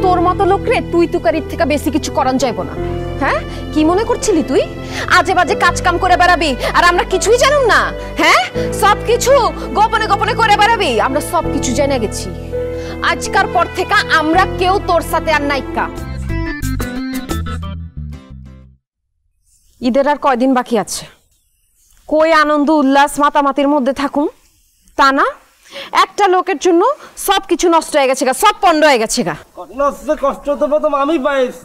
তোর মতো লোক রে তুই তুকারির থেকে বেশি কিছু করন যাইব না। হ্যাঁ, কি মনে করছিলি তুই আজে বাজে কাজ কাম করে বেড়াবি আর আমরা কিছুই জানুম না? হ্যাঁ, সব কিছু গোপনে গোপনে করে বেড়াবি। আমরা সব কিছু জেনে গেছি। আজকার পর থেকে আমরা কেউ তোর সাথে আর নাইকা। ঈদের আর কয়দিন বাকি আছে, কই আনন্দ উল্লাস মাতামাতির মধ্যে থাকুন তা না, একটা লোকের জন্য সবকিছু নষ্ট হয়ে গেছে গা, সব পণ্ড হয়ে গেছে গা। কষ্ট তো প্রথম আমি পাইছি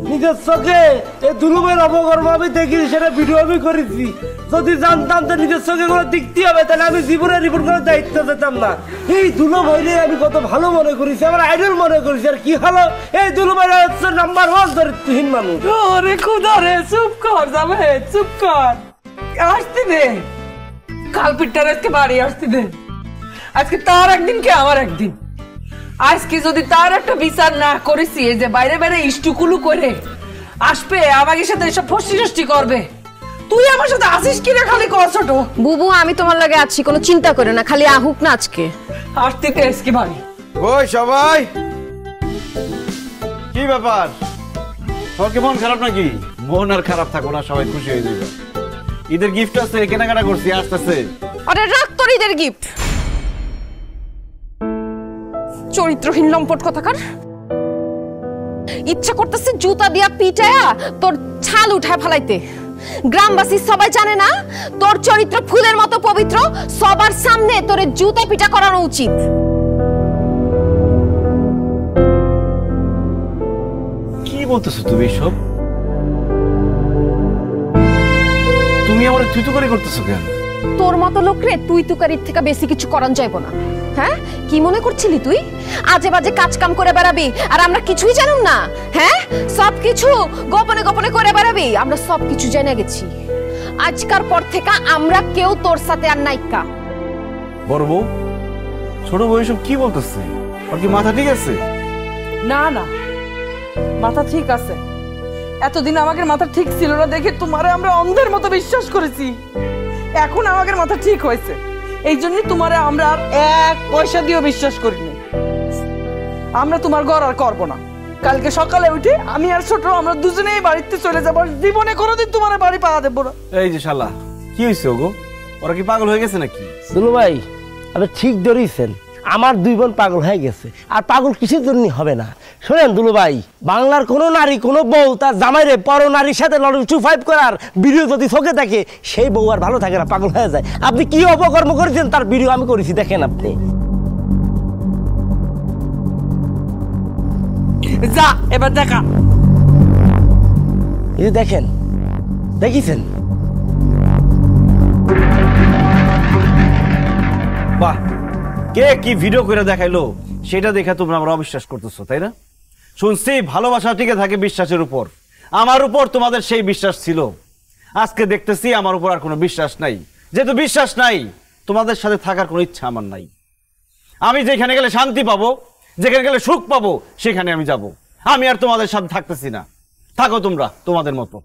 নিজের চোখে, এই দুলুমের অপকর্ম আমি দেখি, সেটা ভিডিও আমি করেছি। যদি জানতাম তো নিজের চোখে করে দেখতে হবে, তাহলে আমি জীবনে রিপোর্ট করার দায়িত্ব যেতাম না। এই দুলুম হইলে আমি কত ভালো মনে করেছি, আমার আইডল মনে করেছি। আর কি হলো, এই দুলুমের হচ্ছে নাম্বার 1 চরিত্রহীন মানুষ। ওরে খুদা রে, চুপ কর যাবে, চুপ কর, আসতে দে। কালপিটটার আজকে বাড়ি আসতে দে। আজকে তার একদিন কি আমার একদিন। আজকে যদি তার একটা বিচার না করেছি, এই যে বাইরে বাইরে ইষ্টুকুলু করে আসবে আমাদের সাথে এসব ফষ্টি নষ্টি করবে, তুই আমার সাথে আসিস কি না খালি কর ছোট। বুবু আমি তোমার লাগে আছি, কোনো চিন্তা করে না, খালি আহুক না আজকে। আসতে দে আজকে বাড়ি। ওই সবাই, কি ব্যাপার? সবার কি মন খারাপ নাকি? মন আর খারাপ থাকো না, সবাই খুশি হয়ে যাবে। ঈদের গিফট আছে, কেনাকাটা করছি, আসতেছে। আরে রাখ তোর ঈদের গিফট, চরিত্রহীন লম্পট কথাকার। ইচ্ছা করতেছে জুতা দিয়া পিটায়া তোর ছাল উঠায় ফেলাইতে। গ্রামবাসী সবাই জানে না তোর চরিত্র ফুলের মতো পবিত্র, সবার সামনে তোর জুতা পিটা করানো উচিত। কি বলতেছো তুমি এসব? তুমি আমার তুই করে করতেছো কেন? তোর মতো লোক রে তুই তুকারির থেকে বেশি কিছু করন যাইব না। হ্যাঁ, কি মনে করছিলি তুই আজে বাজে কাজ কাম করে বেড়াবি আর আমরা কিছুই জানুম না? হ্যাঁ, সব কিছু গোপনে গোপনে করে বেড়াবি। আমরা সব কিছু জেনে গেছি। আজকার পর থেকে আমরা কেউ তোর সাথে আর নাইকা। বড় বউ, ছোট বউ এসব কি বলতেছে? আর কি মাথা ঠিক আছে? না না, মাথা ঠিক আছে। এতদিন আমাদের মাথা ঠিক ছিল না দেখে তোমারে আমরা অন্ধের মতো বিশ্বাস করেছি। এখন আমাদের মাথা ঠিক হয়েছে, এই জন্য তোমারে আমরা আর 1 পয়সা দিয়েও বিশ্বাস করিনি। আমরা তোমার ঘর আর করবো না। কালকে সকালে উঠে আমি আর ছোট আমরা দুজনেই বাড়িতে চলে যাবো। জীবনে কোনোদিন তোমার বাড়ি পাওয়া দেবো না। এই যে শালা, কি হয়েছে ওগো? ওরা কি পাগল হয়ে গেছে নাকি? দুলু ভাই আপনি ঠিক ধরেছেন, আমার 2 বোন পাগল হয়ে গেছে। আর পাগল কিসের জন্য হবে না? শোনেন দুলু ভাই, বাংলার কোনো নারী কোনো বউ তার জামাইরে পর নারীর সাথে লড়াই 25 করার ভিডিও যদি চোখে থাকে, সেই বউ আর ভালো থাকে না, পাগল হয়ে যায়। আপনি কি অপকর্ম করেছেন তার ভিডিও আমি করেছি, দেখেন আপনি। যা এবার দেখা, এই দেখেন, দেখিছেন? বাহ, কে কি ভিডিও করে দেখাইলো সেটা দেখে তোমরা আমরা অবিশ্বাস করতেছো, তাই না? শুনছি ভালোবাসা টিকে থাকে বিশ্বাসের উপর। আমার উপর তোমাদের সেই বিশ্বাস ছিল, আজকে দেখতেছি আমার উপর আর কোনো বিশ্বাস নাই। যেহেতু বিশ্বাস নাই, তোমাদের সাথে থাকার কোনো ইচ্ছা আমার নাই। আমি যেখানে গেলে শান্তি পাবো, যেখানে গেলে সুখ পাবো, সেখানে আমি যাব। আমি আর তোমাদের সাথে থাকতেছি না। থাকো তোমরা তোমাদের মতো।